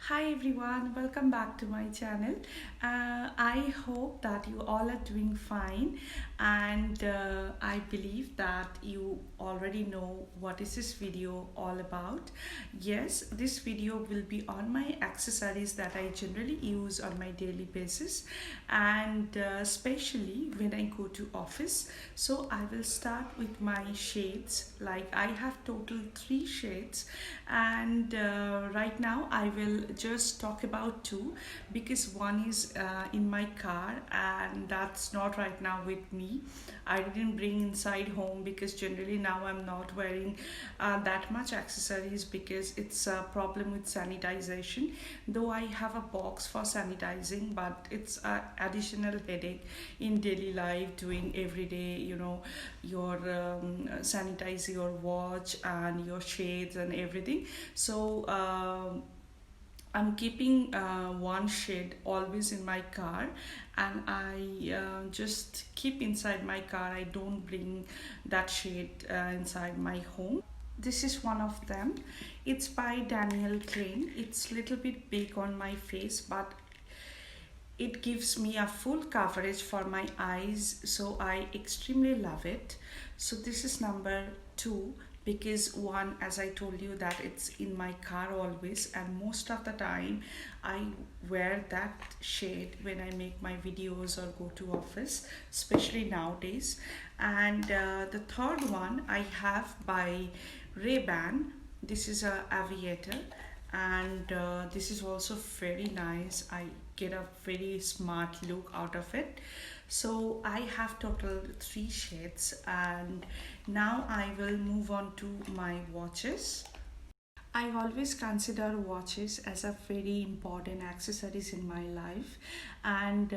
Hi everyone, welcome back to my channel. I hope that you all are doing fine, and I believe that you already know what is this video all about. Yes, this video will be on my accessories that I generally use on my daily basis, and especially when I go to office. So I will start with my shades. Like I have total three shades, and right now I will just talk about two because one is in my car and that's not right now with me. I didn't bring inside home because generally now I'm not wearing that much accessories because it's a problem with sanitization. Though I have a box for sanitizing, but it's a additional headache in daily life doing every day, your sanitize your watch and your shades and everything. So I'm keeping one shade always in my car, and I just keep inside my car. I don't bring that shade inside my home. This is one of them. It's by Daniel Klein. It's little bit big on my face, but it gives me a full coverage for my eyes, so I extremely love it. So this is number two, because one, as I told you, that it's in my car always, and most of the time I wear that shade when I make my videos or go to office, especially nowadays. And the third one I have by Ray-Ban. This is a aviator, and this is also very nice. I get a very smart look out of it. So I have total three shades, and now I will move on to my watches. I always consider watches as a very important accessories in my life, and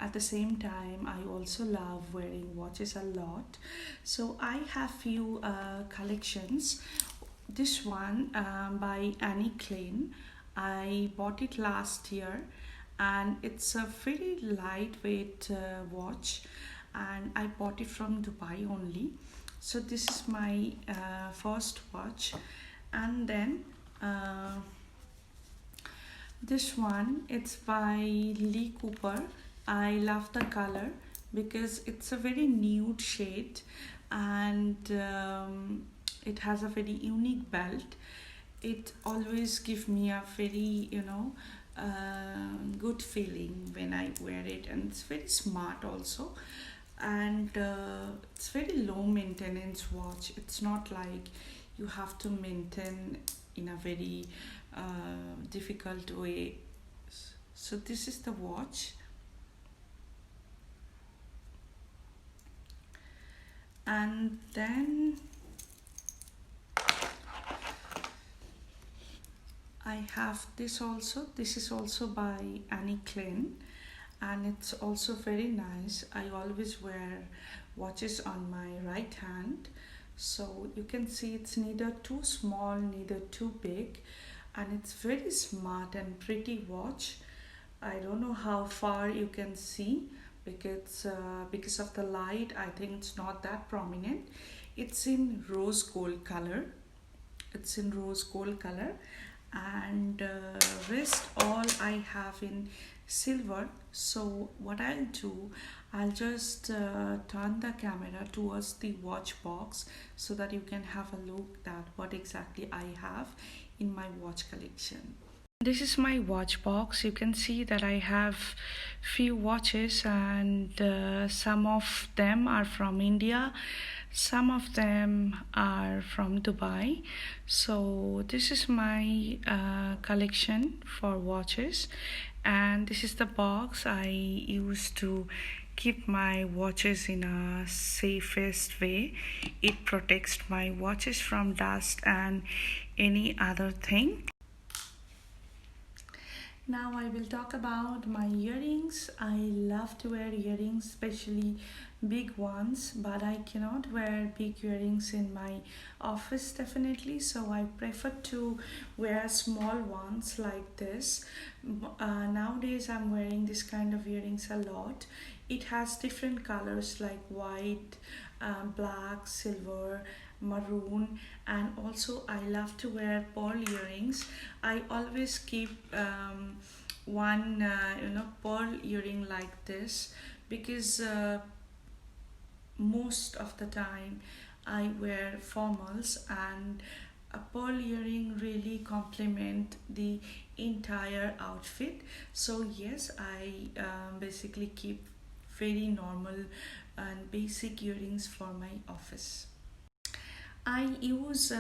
at the same time I also love wearing watches a lot. So I have few collections. This one by Annie Klein. I bought it last year, and it's a very lightweight watch, and I bought it from Dubai only. So this is my first watch, and then uh, this one, it's by Lee Cooper. I love the color because it's a very nude shade, and it has a very unique belt. It always gives me a very, good feeling when I wear it, and it's very smart also. And it's very low maintenance watch. It's not like you have to maintain in a very difficult way. So this is the watch, and then I have this also. This is also by Annie Klein, and it's also very nice. I always wear watches on my right hand, so you can see it's neither too small, neither too big, and it's very smart and pretty watch. I don't know how far you can see because of the light. I think it's not that prominent. It's in rose gold color. It's in rose gold color, and rest all I have in silver. So what I'll do, I'll just turn the camera towards the watch box so that you can have a look at what exactly I have in my watch collection. This is my watch box. You can see that I have few watches, and some of them are from India, some of them are from Dubai. So this is my collection for watches, and this is the box I use to keep my watches in a safest way. It protects my watches from dust and any other thing. Now I will talk about my earrings. I love to wear earrings, especially big ones, but I cannot wear big earrings in my office definitely, so I prefer to wear small ones like this. Nowadays I'm wearing this kind of earrings a lot. It has different colors like white, black, silver, maroon, and also I love to wear pearl earrings. I always keep one pearl earring like this because most of the time I wear formals, and a pearl earring really complement the entire outfit. So yes, I basically keep very normal and basic earrings for my office. I use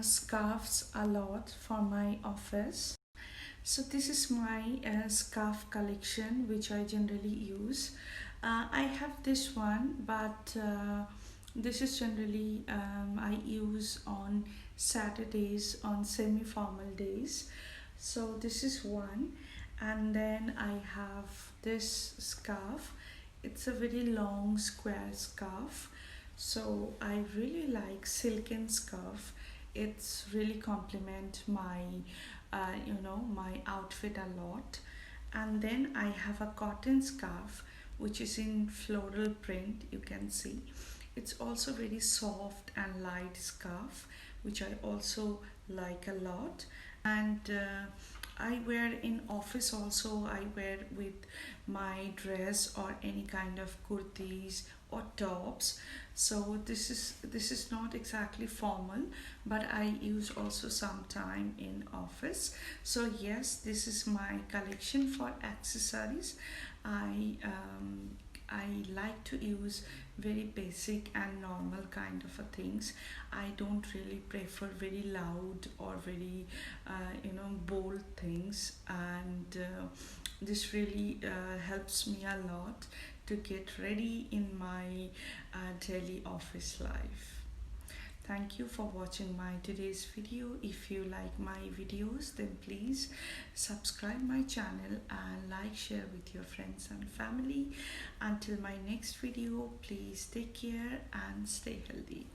scarves a lot for my office. So this is my scarf collection which I generally use. I have this one, but this is generally I use on Saturdays, on semi-formal days. So this is one, and then I have this scarf. It's a very long square scarf. So I really like silken scarf. It's really complement my my outfit a lot. And then I have a cotton scarf which is in floral print, you can see. It's also very soft and light scarf which I also like a lot. And I wear in office also. I wear with my dress or any kind of kurtis or tops. So this is not exactly formal, but I use also sometime in office. So yes, this is my collection for accessories. I like to use very basic and normal kind of a things. I don't really prefer very loud or very bold things, and this really helps me a lot to get ready in my daily office life. Thank you for watching my today's video. If you like my videos, then please subscribe my channel and like, share with your friends and family. Until my next video, please take care and stay healthy.